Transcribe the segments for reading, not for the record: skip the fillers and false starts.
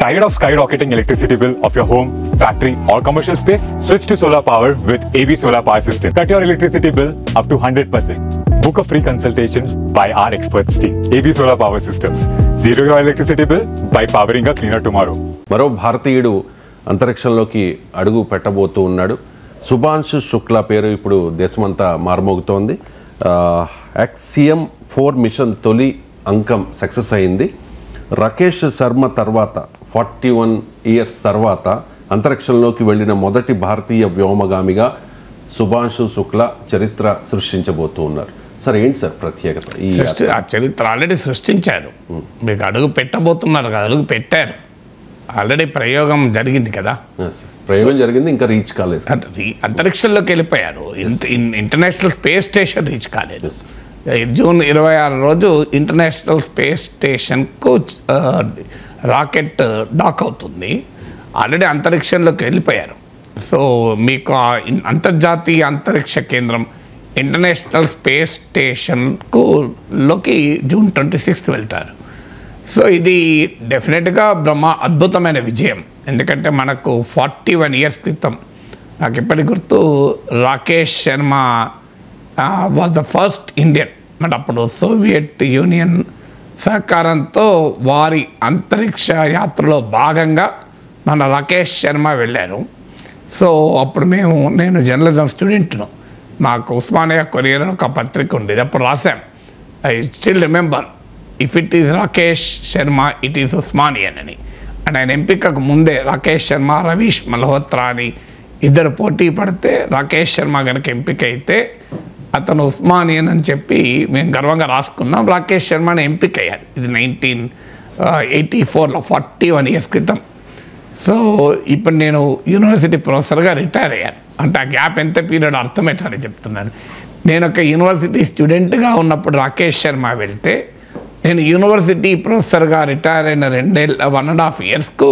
Tired of skyrocketing electricity bill of your home, factory or commercial space? Switch to solar power with AB Solar Power System. Cut your electricity bill up to 100%. Book a free consultation by our experts team. AB Solar Power Systems. Zero your electricity bill by powering a cleaner tomorrow. మరో భారతీయుడు అంతరిక్షంలోకి అడుగు పెట్టబోతూ ఉన్నాడు. శుభాంశు శుక్లా పేరు ఇప్పుడు దేశమంతా మారుమోగుతోంది. XCM 4 machine తొలి అంకం success అయింది. రాకేష్ శర్మ తర్వాత 41 ఇయర్స్ తర్వాత అంతరిక్షంలోకి వెళ్ళిన మొదటి భారతీయ వ్యోమగామిగా శుభాంశు శుక్లా చరిత్ర సృష్టించబోతూ ఉన్నారు. సార్ ఏంటి సార్ ప్రత్యేకత? ఆ చరిత్ర ఆల్రెడీ సృష్టించారు. మీకు అడుగు పెట్టబోతున్నారు కదా, అడుగు పెట్టారు. ఆల్రెడీ ప్రయోగం జరిగింది కదా. ప్రయోగం జరిగింది, ఇంకా రీచ్ కాలేదు. అంతరిక్షంలోకి వెళ్ళిపోయారు. ఇంటర్నేషనల్ స్పేస్ స్టేషన్ రీచ్ కాలేదు. జూన్ 26 రోజు ఇంటర్నేషనల్ స్పేస్ స్టేషన్కు రాకెట్ డాక్ అవుతుంది. ఆల్రెడీ అంతరిక్షంలోకి వెళ్ళిపోయారు. సో మీకు అంతర్జాతీయ అంతరిక్ష కేంద్రం ఇంటర్నేషనల్ స్పేస్ స్టేషన్లోకి జూన్ 26 వెళ్తారు. సో ఇది డెఫినెట్గా అద్భుతమైన విజయం. ఎందుకంటే మనకు 41 ఇయర్స్ క్రితం నాకు ఇప్పటి గుర్తు Rakesh Sharma was the first Indian. అంటే అప్పుడు సోవియట్ యూనియన్ సహకారంతో వారి అంతరిక్ష యాత్రలో భాగంగా మన రాకేష్ శర్మ వెళ్ళారు. సో అప్పుడు నేను జర్నలిజం స్టూడెంట్ను. మాకు ఉస్మానియా కొరియర్ ఒక పత్రిక ఉండేది. అప్పుడు రాశాం, I still remember, if it is Rakesh Sharma it is Osmanian అని. అండ్ ఆయన ఎంపికకు ముందే రాకేష్ శర్మ, రవీష్ మల్హోత్రా అని ఇద్దరు పోటీ పడితే రాకేష్ శర్మ కనుక ఎంపిక అయితే అతను ఉస్మానియన్ అని చెప్పి మేము గర్వంగా రాసుకున్నాం. రాకేష్ శర్మని ఎంపిక అయ్యారు. ఇది 1984లో 41 ఇయర్స్ క్రితం. సో ఇప్పుడు నేను యూనివర్సిటీ ప్రొఫెసర్గా రిటైర్ అయ్యాను. అంటే ఆ గ్యాప్ ఎంత పీరియడ్ అర్థమేటని చెప్తున్నాను. నేను ఒక యూనివర్సిటీ స్టూడెంట్గా ఉన్నప్పుడు రాకేష్ శర్మ వెళ్తే, నేను యూనివర్సిటీ ప్రొఫెసర్గా రిటైర్ అయిన 1.5 ఇయర్స్కు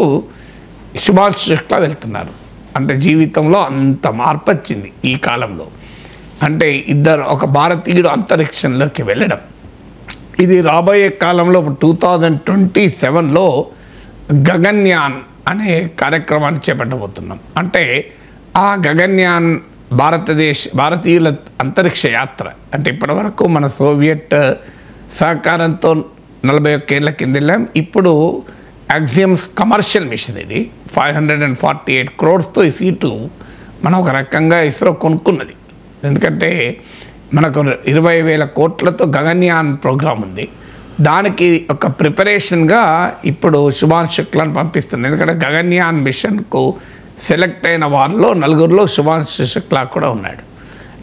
శుభాంశు శుక్లా వెళ్తున్నారు. అంటే జీవితంలో అంత మార్పు వచ్చింది ఈ కాలంలో. అంటే ఒక భారతీయుడు అంతరిక్షంలోకి వెళ్ళడం, ఇది రాబోయే కాలంలో 2027లో గగన్యాన్ అనే కార్యక్రమాన్ని చేపట్టబోతున్నాం. అంటే ఆ గగన్యాన్ భారతీయుల అంతరిక్ష యాత్ర. అంటే ఇప్పటివరకు మన సోవియట్ సహకారంతో 41 ఏళ్ల కింద వెళ్ళాం. ఇప్పుడు యాక్సియమ్స్ కమర్షియల్ మిషన్, ఇది 548 crores ఈ సీటు మనం ఒక రకంగా ఇస్రో కొనుక్కున్నది. ఎందుకంటే మనకు 20,000 కోట్లతో గగన్యాన్ ప్రోగ్రామ్ ఉంది. దానికి ఒక ప్రిపరేషన్గా ఇప్పుడు శుభాంశు శుక్లాని పంపిస్తుంది. ఎందుకంటే గగన్యాన్ మిషన్కు సెలెక్ట్ అయిన వారిలో 4 శుభాంశు శుక్లా కూడా ఉన్నాడు.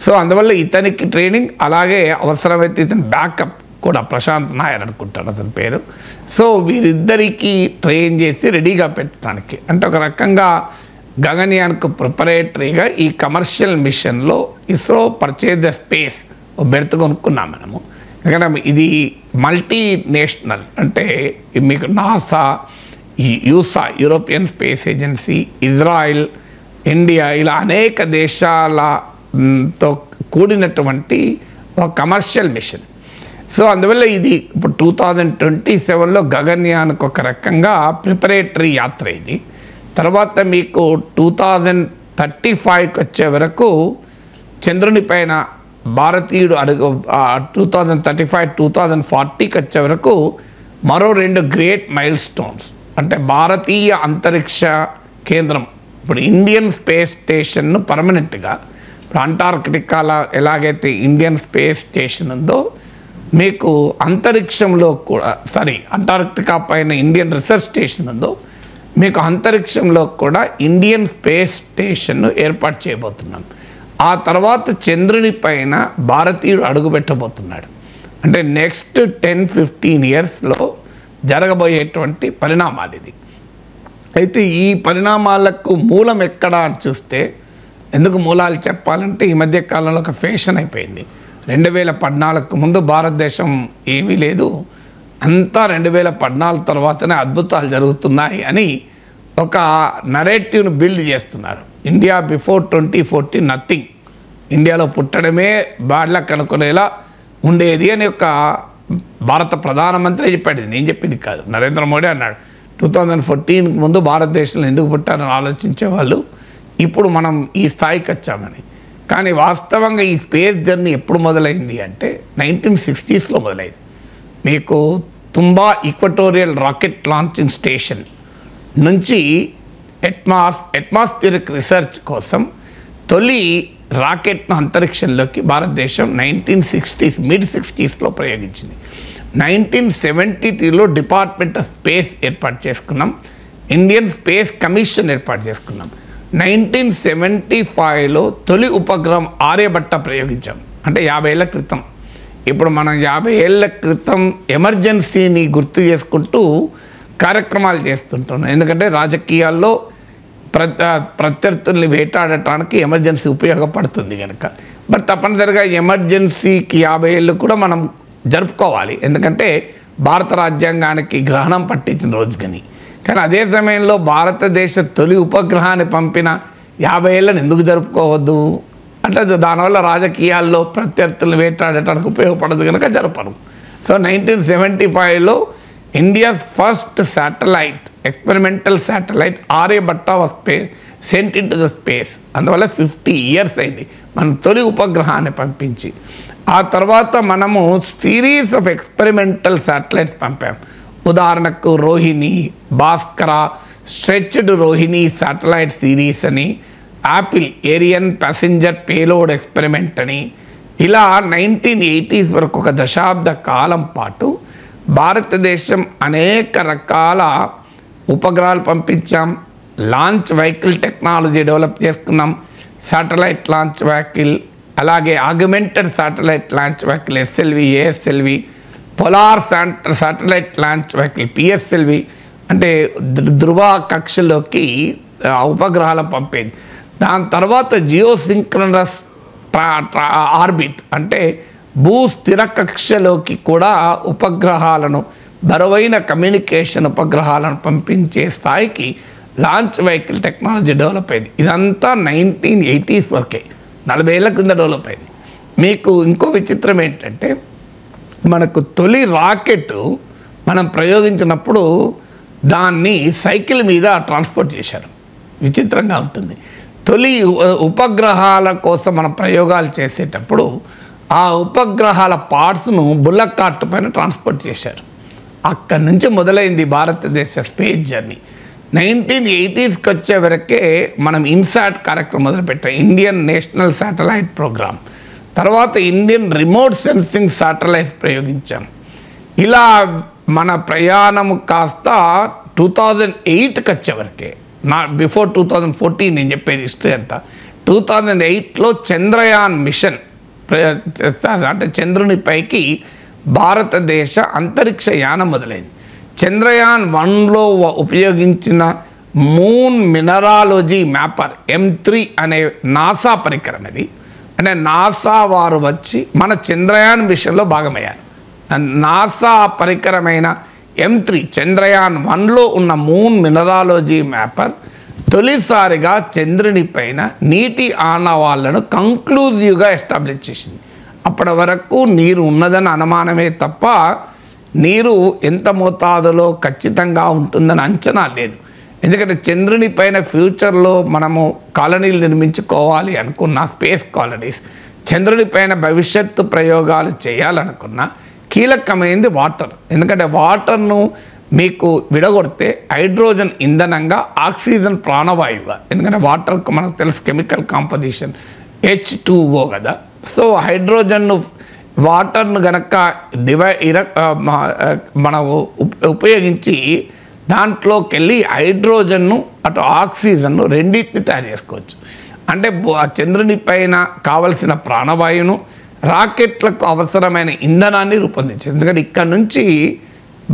సో అందువల్ల ఇతనికి ట్రైనింగ్, అలాగే అవసరమైతే ఇతని బ్యాకప్ కూడా ప్రశాంత్ నాయర్ అనుకుంటాను అతని పేరు. సో వీరిద్దరికీ ట్రైన్ చేసి రెడీగా పెట్టడానికి, అంటే ఒక రకంగా గగన్యాన్కు ప్రిపరేటరీగా ఈ కమర్షియల్ మిషన్లో ISRO purchase the space berth కొనుక్కున్నాం మనము. ఎందుకంటే ఇది మల్టీనేషనల్, అంటే మీకు నాసా, యూసా European space agency, Israel, India, ఇలా అనేక దేశాలతో కూడినటువంటి ఒక కమర్షియల్ మిషన్. సో అందువల్ల ఇది ఇప్పుడు 2027లో గగన్యాన్కు ఒక రకంగా ప్రిపరేటరీ యాత్ర ఇది. తర్వాత మీకు 2035కి వచ్చే వరకు చంద్రుని పైన భారతీయుడు 2035, 2040కి వచ్చే వరకు మరో 2 గ్రేట్ మైల్ స్టోన్స్. అంటే భారతీయ అంతరిక్ష కేంద్రం ఇప్పుడు ఇండియన్ స్పేస్ స్టేషన్ను పర్మనెంట్గా, ఇప్పుడు అంటార్కిటికాలో ఎలాగైతే ఇండియన్ స్పేస్ స్టేషన్ ఉందో, మీకు అంతరిక్షంలో కూడా అంటార్కిటికా పైన ఇండియన్ రీసెర్చ్ స్టేషన్ ఉందో, మీకు అంతరిక్షంలో కూడా ఇండియన్ స్పేస్ స్టేషన్ను ఏర్పాటు చేయబోతున్నాం. ఆ తర్వాత చంద్రుని పైన భారతీయుడు అడుగుపెట్టబోతున్నాడు. అంటే నెక్స్ట్ 10-15 ఇయర్స్లో జరగబోయేటువంటి పరిణామాలు ఇది. అయితే ఈ పరిణామాలకు మూలం ఎక్కడ అని చూస్తే, ఎందుకు మూలాలు చెప్పాలంటే ఈ మధ్య కాలంలో ఒక ఫ్యాషన్ అయిపోయింది. 2014కు ముందు భారతదేశం ఏమీ లేదు, అంతా 2014 తర్వాతనే అద్భుతాలు జరుగుతున్నాయి అని ఒక నరేటివ్ను బిల్డ్ చేస్తున్నారు. ఇండియా బిఫోర్ 2014 నథింగ్, ఇండియాలో పుట్టడమే బ్యాడ్ లక్ అనుకునేలా ఉండేది అని ఒక భారత ప్రధానమంత్రి చెప్పాడు. నేను చెప్పింది కాదు, నరేంద్ర మోడీ అన్నాడు 2014 ముందు భారతదేశంలో ఎందుకు పుట్టారని ఆలోచించేవాళ్ళు. ఇప్పుడు మనం ఈ స్థాయికి వచ్చామని. కానీ వాస్తవంగా ఈ స్పేస్ జర్నీ ఎప్పుడు మొదలైంది అంటే 1960sలో మొదలైంది. మీకు తుంబా ఈక్వటోరియల్ రాకెట్ లాంచింగ్ స్టేషన్ నుంచి అట్మాస్ఫియరిక్ రీసెర్చ్ కోసం తొలి రాకెట్ను అంతరిక్షంలోకి భారతదేశం 1960s మిడ్-60sలో ప్రయోగించింది. 1972లో డిపార్ట్మెంట్ ఆఫ్ స్పేస్ ఏర్పాటు చేసుకున్నాం. ఇండియన్ స్పేస్ కమిషన్ ఏర్పాటు చేసుకున్నాం. 1975లో తొలి ఉపగ్రహం ఆర్యభట్ట ప్రయోగించాం. అంటే 50 ఏళ్ల క్రితం. ఇప్పుడు మనం 50 ఏళ్ల క్రితం ఎమర్జెన్సీని గుర్తు చేసుకుంటూ కార్యక్రమాలు చేస్తుంటున్నాం. ఎందుకంటే రాజకీయాల్లో ప్రత్యర్థుల్ని వేటాడటానికి ఎమర్జెన్సీ ఉపయోగపడుతుంది కనుక. బట్ తప్పనిసరిగా ఎమర్జెన్సీకి 50 ఏళ్ళు కూడా మనం జరుపుకోవాలి. ఎందుకంటే భారత రాజ్యాంగానికి గ్రహణం పట్టించిన రోజుకని. కానీ అదే సమయంలో భారతదేశ తొలి ఉపగ్రహాన్ని పంపిన 50 ఏళ్ళని ఎందుకు జరుపుకోవద్దు అంటే దానివల్ల రాజకీయాల్లో ప్రత్యర్థులను వేటాడటానికి ఉపయోగపడదు కనుక జరపరు. సో 1975లో India's first satellite experimental satellite Aryabhata was sent in to the space. అందువల్ల 50 years అయింది మనం తొలి ఉపగ్రహాన్ని పంపించి. ఆ తర్వాత మనము సిరీస్ ఆఫ్ ఎక్స్పెరిమెంటల్ శాటిలైట్స్ పంపాం. ఉదాహరణకు Rohini, Bhaskara, stretched Rohini satellite series అని, యాపిల్ ఏరియన్ ప్యాసింజర్ పేలోడ్ ఎక్స్పెరిమెంట్ అని, ఇలా 1980s వరకు ఒక దశాబ్ద కాలం పాటు భారతదేశం అనేక రకాల ఉపగ్రహాలు పంపించాం. లాంచ్ వెహికల్ టెక్నాలజీ డెవలప్ చేసుకున్నాం. శాటిలైట్ లాంచ్ వెహికల్, అలాగే augmented satellite launch vehicle SLV, ASLV, polar satellite launch vehicle PSLV, అంటే ధృవ కక్షలోకి ఉపగ్రహాలను పంపేది. దాని తర్వాత జియోసింక్రనస్ ఆర్బిట్ అంటే భూస్థిర కక్షలోకి కూడా ఉపగ్రహాలను, బరువైన కమ్యూనికేషన్ ఉపగ్రహాలను పంపించే స్థాయికి లాంచ్ వెహికల్ టెక్నాలజీ డెవలప్ అయింది. ఇదంతా 1980s వరకే, 40 ఏళ్ల కింద డెవలప్ అయింది. మీకు ఇంకో విచిత్రం ఏంటంటే మనకు తొలి రాకెట్ మనం ప్రయోగించినప్పుడు దాన్ని సైకిల్ మీద ట్రాన్స్పోర్ట్ చేశారు. విచిత్రంగా ఉంటుంది. తొలి ఉపగ్రహాల కోసం మనం ప్రయోగాలు చేసేటప్పుడు ఆ ఉపగ్రహాల పార్ట్స్ను బుల్లక్ కార్ట్ పైన ట్రాన్స్పోర్ట్ చేశారు. అక్కడి నుంచి మొదలైంది భారతదేశ స్పేస్ జర్నీ. 1980sకి వచ్చే వరకే మనం ఇన్సాట్ కార్యక్రమం మొదలుపెట్టాం, ఇండియన్ నేషనల్ శాటిలైట్ ప్రోగ్రామ్. తర్వాత ఇండియన్ రిమోట్ సెన్సింగ్ శాటిలైట్ ప్రయోగించాం. ఇలా మన ప్రయాణం కాస్త 2008కి వచ్చేవరకే, బిఫోర్ 2014 నేను చెప్పేది హిస్టరీ అంతా. 2008లో చంద్రయాన్ మిషన్ అంటే చంద్రునిపైకి భారతదేశ అంతరిక్ష యానం మొదలైంది. చంద్రయాన్ 1లో ఉపయోగించిన మూన్ మినరాలజీ మ్యాపర్ M3 అనే నాసా పరికరం ఇది. అంటే నాసా వారు వచ్చి మన చంద్రయాన్ మిషన్లో భాగమయ్యారు. నాసా పరికరమైన M3 చంద్రయాన్ 1లో ఉన్న మూన్ మినరాలజీ మ్యాపర్ తొలిసారిగా చంద్రుని పైన నీటి ఆనవాళ్లను కంక్లూజివ్గా ఎస్టాబ్లిష్ చేసింది. అప్పటి వరకు నీరు ఉన్నదని అనుమానమే తప్ప నీరు ఎంత మోతాదులో ఖచ్చితంగా ఉంటుందని అంచనా లేదు. ఎందుకంటే చంద్రుని పైన ఫ్యూచర్లో మనము కాలనీలు నిర్మించుకోవాలి అనుకున్న స్పేస్ కాలనీస్, చంద్రుని పైన భవిష్యత్తు ప్రయోగాలు చేయాలనుకున్న కీలకమైనది వాటర్. ఎందుకంటే వాటర్ను మీకు విడగొడితే హైడ్రోజన్ ఇంధనంగా, ఆక్సిజన్ ప్రాణవాయువుగా, ఎందుకంటే వాటర్కు మనకు తెలుసు కెమికల్ కాంపోజిషన్ H2O కదా. సో హైడ్రోజన్ను వాటర్ను గనక మనం ఉపయోగించి దాంట్లోకి వెళ్ళి హైడ్రోజన్ను అటు ఆక్సిజన్ను రెండింటిని తయారు చేసుకోవచ్చు. అంటే చంద్రుని పైన కావలసిన ప్రాణవాయువును, రాకెట్లకు అవసరమైన ఇంధనాన్ని రూపొందించారు. ఎందుకంటే ఇక్కడ నుంచి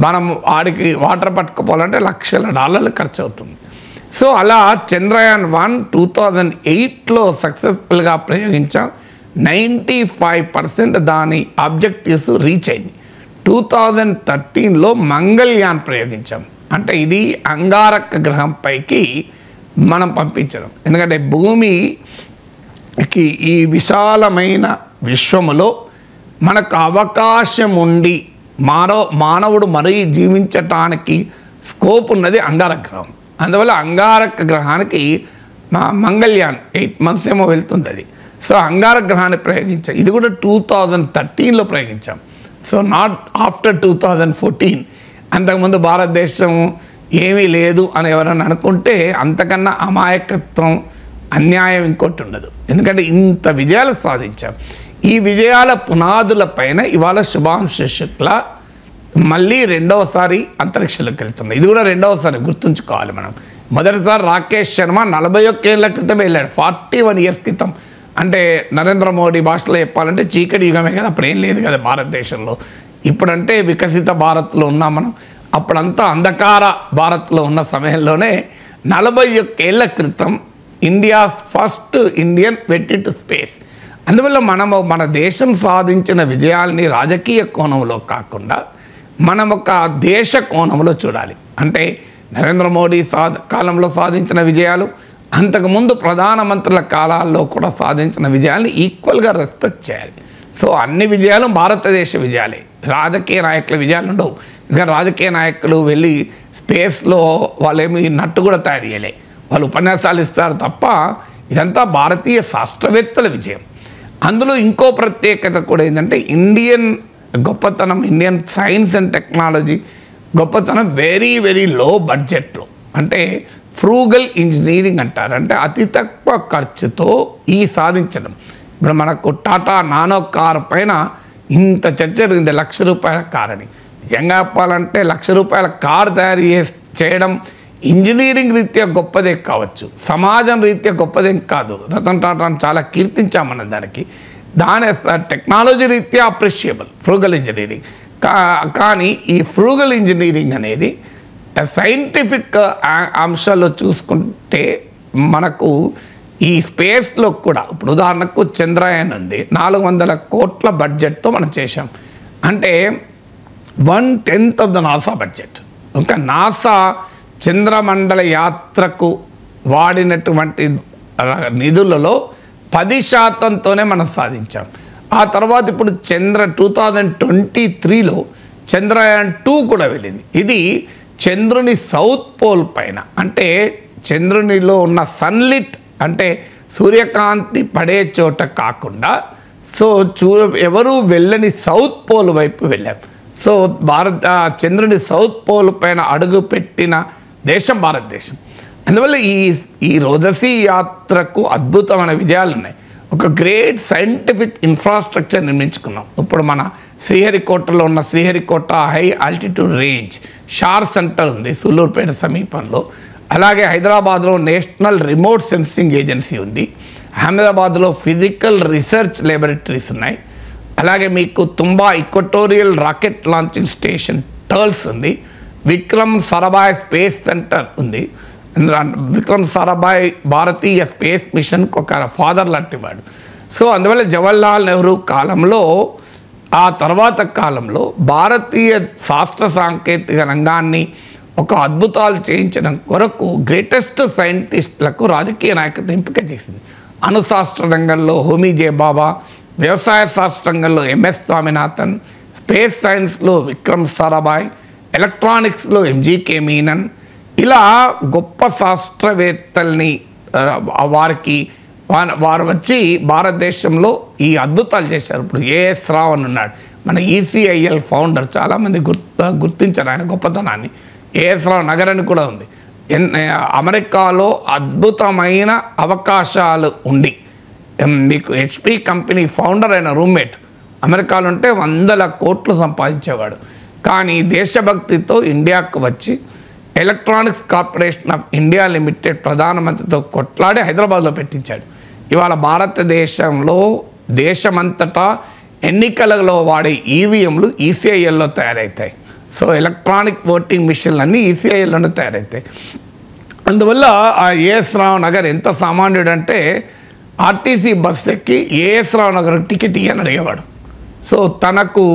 మనం ఆడికి వాటర్ పట్టుకుపోవాలంటే $1,00,000 ఖర్చు అవుతుంది. సో అలా చంద్రయాన్ 1 2008లో సక్సెస్ఫుల్గా ప్రయోగించాం. 95% దాని ఆబ్జెక్టివ్స్ రీచ్ అయింది. 2013లో మంగళయాన్ ప్రయోగించాం. అంటే ఇది అంగారక గ్రహం పైకి మనం పంపించడం. ఎందుకంటే భూమికి ఈ విశాలమైన విశ్వములో మనకు అవకాశం ఉండి మానవుడు మరీ జీవించటానికి స్కోప్ ఉన్నది అంగారక గ్రహం. అందువల్ల అంగారక గ్రహానికి మంగళ్యాన్ 8 months ఏమో వెళ్తుంది అది. సో అంగారక గ్రహాన్ని ప్రయోగించాం. ఇది కూడా 2013లో ప్రయోగించాం. So not after 2014. అంతకుముందు భారతదేశం ఏమీ లేదు అని ఎవరైనా అనుకుంటే అంతకన్నా అమాయకత్వం, అన్యాయం ఇంకోటి ఉండదు. ఎందుకంటే ఇంత విజయాలు సాధించాం. ఈ విజయాల పునాదుల పైన ఇవాళ శుభాంశు శుక్ల మళ్ళీ రెండవసారి అంతరిక్షంలోకి వెళ్తున్నాయి. ఇది కూడా రెండవసారి గుర్తుంచుకోవాలి మనం. మొదటిసారి రాకేష్ శర్మ 41 ఏళ్ల క్రితం వెళ్ళాడు, 41 years క్రితం. అంటే నరేంద్ర మోడీ భాషలో చెప్పాలంటే చీకటి యుగమే కదా, అప్పుడు ఏం లేదు కదా భారతదేశంలో. ఇప్పుడంటే వికసిత భారత్లో ఉన్నాం మనం. అప్పుడంతా అంధకార భారత్లో ఉన్న సమయంలోనే 41 ఏళ్ల క్రితం India first Indian vent into space. అందువల్ల మనము మన దేశం సాధించిన విజయాల్ని రాజకీయ కోణంలో కాకుండా మనం ఒక దేశ కోణంలో చూడాలి. అంటే నరేంద్ర మోడీ కాలంలో సాధించిన విజయాలు, అంతకుముందు ప్రధానమంత్రుల కాలాల్లో కూడా సాధించిన విజయాల్ని ఈక్వల్గా రెస్పెక్ట్ చేయాలి. సో అన్ని విజయాలు భారతదేశ విజయాలే, రాజకీయ నాయకుల విజయాలు ఉండవు. ఇంకా రాజకీయ నాయకులు వెళ్ళి స్పేస్లో వాళ్ళేమి నట్టు కూడా తయారు చేయలే, వాళ్ళు ఉపన్యాసాలు ఇస్తారు తప్ప. ఇదంతా భారతీయ శాస్త్రవేత్తల విజయం. అందులో ఇంకో ప్రత్యేకత కూడా ఏంటంటే ఇండియన్ గొప్పతనం, ఇండియన్ సైన్స్ అండ్ టెక్నాలజీ గొప్పతనం వెరీ వెరీ లో బడ్జెట్లో. అంటే ఫ్రూగల్ ఇంజనీరింగ్ అంటారు. అంటే అతి తక్కువ ఖర్చుతో ఈ సాధించడం. ఇప్పుడు మనకు టాటా నానో కార్ పైన ఇంత చర్చ జరిగింది, ₹1,00,000 కార్ అని. నిజంగా చెప్పాలంటే ₹1,00,000 కార్ తయారు చేయడం ఇంజనీరింగ్ రీత్యా గొప్పదే కావచ్చు, సమాజం రీత్యా గొప్పదేం కాదు. రతన్ టాటాను చాలా కీర్తించామన్న దానికి. దాని టెక్నాలజీ రీత్యా అప్రిషియబుల్ ఫ్రూగల్ ఇంజనీరింగ్. కానీ ఈ ఫ్రూగల్ ఇంజనీరింగ్ అనేది సైంటిఫిక్ అంశాల్లో చూసుకుంటే మనకు ఈ స్పేస్లో కూడా ఇప్పుడు ఉదాహరణకు చంద్రయాన్ ఉంది, 400 కోట్ల బడ్జెట్తో మనం చేసాం. అంటే 1/10 ఆఫ్ ద నాసా బడ్జెట్. ఇంకా నాసా చంద్రమండల యాత్రకు వాడినటువంటి నిధులలో 10%తోనే మనం సాధించాం. ఆ తర్వాత ఇప్పుడు 2023లో చంద్రయాన్ 2 కూడా వెళ్ళింది. ఇది చంద్రుని సౌత్ పోల్ పైన, అంటే చంద్రునిలో ఉన్న సన్లిట్ అంటే సూర్యకాంతి పడే చోట కాకుండా సో ఎవరు వెళ్ళని సౌత్ పోల్ వైపు వెళ్ళాం. సో చంద్రుని సౌత్ పోల్ పైన అడుగు పెట్టిన దేశం భారతదేశం. అందువల్ల ఈ రోదసీ యాత్రకు అద్భుతమైన విజయాలు ఉన్నాయి. ఒక గ్రేట్ సైంటిఫిక్ ఇన్ఫ్రాస్ట్రక్చర్ నిర్మించుకున్నాం. ఇప్పుడు మన శ్రీహరికోటలో ఉన్న Sriharikota high altitude range SHAR centre ఉంది సూళ్ళూరుపేట సమీపంలో. అలాగే హైదరాబాద్లో నేషనల్ రిమోట్ సెన్సింగ్ ఏజెన్సీ ఉంది. అహ్మదాబాద్లో ఫిజికల్ రీసెర్చ్ ల్యాబొరేటరీస్ ఉన్నాయి. అలాగే మీకు తుంబా ఈక్వటోరియల్ రాకెట్ లాంచింగ్ స్టేషన్ టర్ల్స్ ఉంది. విక్రమ్ సారాభాయ్ స్పేస్ సెంటర్ ఉంది. విక్రమ్ సారాభాయ్ భారతీయ స్పేస్ మిషన్కి ఒక ఫాదర్ లాంటి వాడు. సో అందువల్ల జవహర్లాల్ నెహ్రూ కాలంలో, ఆ తర్వాత కాలంలో భారతీయ శాస్త్ర సాంకేతిక రంగాన్ని ఒక అద్భుతాలు చేయించడం కొరకు గ్రేటెస్ట్ సైంటిస్టులకు రాజకీయ నాయకత్వం ఎంపిక చేసింది. అణుశాస్త్ర రంగంలో హోమీ జే బాబా, వ్యవసాయ శాస్త్ర రంగంలో MS స్వామినాథన్, స్పేస్ సైన్స్లో విక్రమ్ సారాభాయ్, ఎలక్ట్రానిక్స్లో MGK మీనన్, ఇలా గొప్ప శాస్త్రవేత్తల్ని వారు వచ్చి భారతదేశంలో ఈ అద్భుతాలు చేశారు. ఇప్పుడు AS రావ్ అని ఉన్నాడు, మన ECIL ఫౌండర్. చాలామంది గుర్తించారు ఆయన గొప్పతనాన్ని. AS రావ్ నగర్ అని కూడా ఉంది. అమెరికాలో అద్భుతమైన అవకాశాలు ఉండి మీకు HP కంపెనీ ఫౌండర్ అయిన రూమ్మేట్ అమెరికాలో ఉంటే 100 కోట్లు సంపాదించేవాడు. కానీ దేశభక్తితో ఇండియాకు వచ్చి electronics corporation of India limited ప్రధానమంత్రితో కొట్లాడి హైదరాబాద్లో పెట్టించాడు. ఇవాళ భారతదేశంలో దేశమంతటా ఎన్నికలలో వాడే EVMలు ECILలో తయారవుతాయి. సో ఎలక్ట్రానిక్ ఓటింగ్ మిషన్లు అన్నీ ECILలోనే తయారవుతాయి. అందువల్ల ఆ AS రావ్ నగర్ ఎంత సామాన్యుడు అంటే RTC బస్ ఎక్కి AS రావ్ నగర్ టికెట్ ఇయ్యని అడిగేవాడు. సో తనకు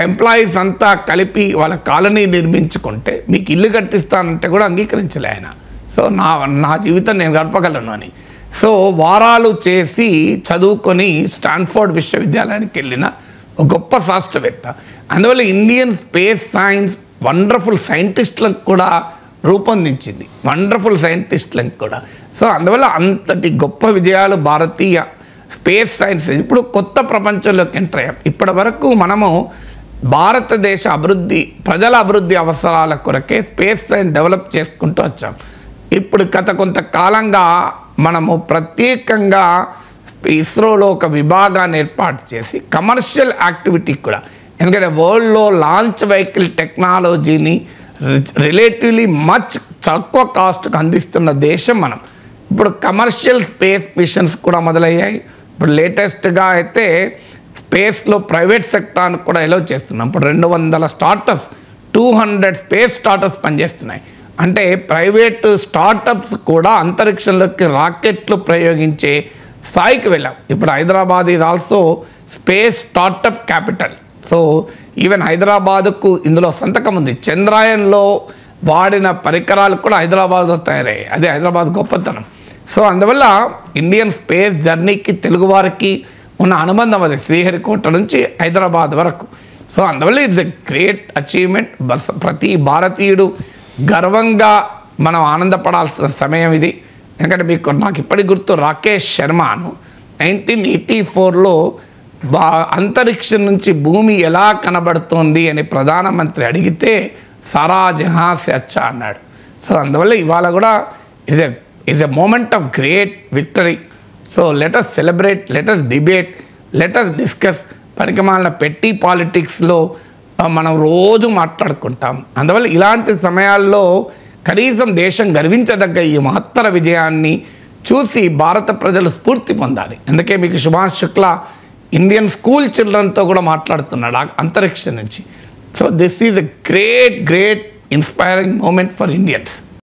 ఎంప్లాయీస్ అంతా కలిపి వాళ్ళ కాలనీ నిర్మించుకుంటే మీకు ఇల్లు కట్టిస్తానంటే కూడా అంగీకరించలే ఆయన. సో నా జీవితం నేను గడపగలను అని. సో వారాలు చేసి చదువుకొని స్టాన్ఫోర్డ్ విశ్వవిద్యాలయానికి వెళ్ళిన ఒక గొప్ప శాస్త్రవేత్త. అందువల్ల ఇండియన్ స్పేస్ సైన్స్ వండర్ఫుల్ సైంటిస్టులకు కూడా రూపొందించింది, వండర్ఫుల్ సైంటిస్టులకు కూడా. సో అందువల్ల అంతటి గొప్ప విజయాలు భారతీయ స్పేస్ సైన్స్ ఇప్పుడు కొత్త ప్రపంచంలోకి ఎంటర్ అయ్యాం. ఇప్పటి వరకు మనము భారతదేశ అభివృద్ధి, ప్రజల అభివృద్ధి అవసరాల కొరకే స్పేస్ సైన్స్ డెవలప్ చేసుకుంటూ వచ్చాం. ఇప్పుడు గత కొంతకాలంగా మనము ప్రత్యేకంగా ఇస్రోలో ఒక విభాగాన్ని ఏర్పాటు చేసి కమర్షియల్ యాక్టివిటీ కూడా, ఎందుకంటే వరల్డ్లో లాంచ్ వెహికల్ టెక్నాలజీని రిలేటివ్లీ మచ్ తక్కువ కాస్ట్కి అందిస్తున్న దేశం మనం. ఇప్పుడు కమర్షియల్ స్పేస్ మిషన్స్ కూడా మొదలయ్యాయి. ఇప్పుడు లేటెస్ట్గా అయితే స్పేస్లో ప్రైవేట్ సెక్టార్ని కూడా ఎలో చేస్తున్నాం. ఇప్పుడు 200 స్టార్టప్స్, 200 స్పేస్ స్టార్టప్స్ పనిచేస్తున్నాయి. అంటే ప్రైవేట్ స్టార్టప్స్ కూడా అంతరిక్షంలోకి రాకెట్లు ప్రయోగించే స్థాయికి వెళ్ళాం. ఇప్పుడు Hyderabad is also space startup capital. So even హైదరాబాద్కు ఇందులో సంతకం ఉంది. చంద్రాయన్లో వాడిన పరికరాలు కూడా హైదరాబాద్లో తయారయ్యాయి. అదే హైదరాబాద్ గొప్పతనం. సో అందువల్ల ఇండియన్ స్పేస్ జర్నీకి తెలుగువారికి ఉన్న అనుబంధం అది శ్రీహరికోట నుంచి హైదరాబాద్ వరకు. సో అందువల్ల ఇట్స్ ఎ గ్రేట్ అచీవ్మెంట్. ప్రతి భారతీయుడు గర్వంగా మనం ఆనందపడాల్సిన సమయం ఇది. ఎందుకంటే నాకు ఇప్పటికి గుర్తు, రాకేష్ శర్మను 1984లో అంతరిక్షం నుంచి భూమి ఎలా కనబడుతోంది అని ప్రధానమంత్రి అడిగితే సారా జహాं से अच्छा అన్నాడు. సో అందువల్ల ఇవాళ కూడా it's a moment of great victory. So let us celebrate, let us debate, let us discuss. పనికిమాలిన పెట్టి పాలిటిక్స్లో మనం రోజు మాట్లాడుకుంటాం. అందువల్ల ఇలాంటి సమయాల్లో కనీసం దేశం గర్వించదగ్గ ఈ మహత్తర విజయాన్ని చూసి భారత ప్రజలు స్ఫూర్తి పొందాలి. అందుకే మీకు శుభాంశు శుక్లా ఇండియన్ స్కూల్ చిల్డ్రన్తో కూడా మాట్లాడుతున్నాడు అంతరిక్షం నుంచి. So this is a great inspiring moment for Indians.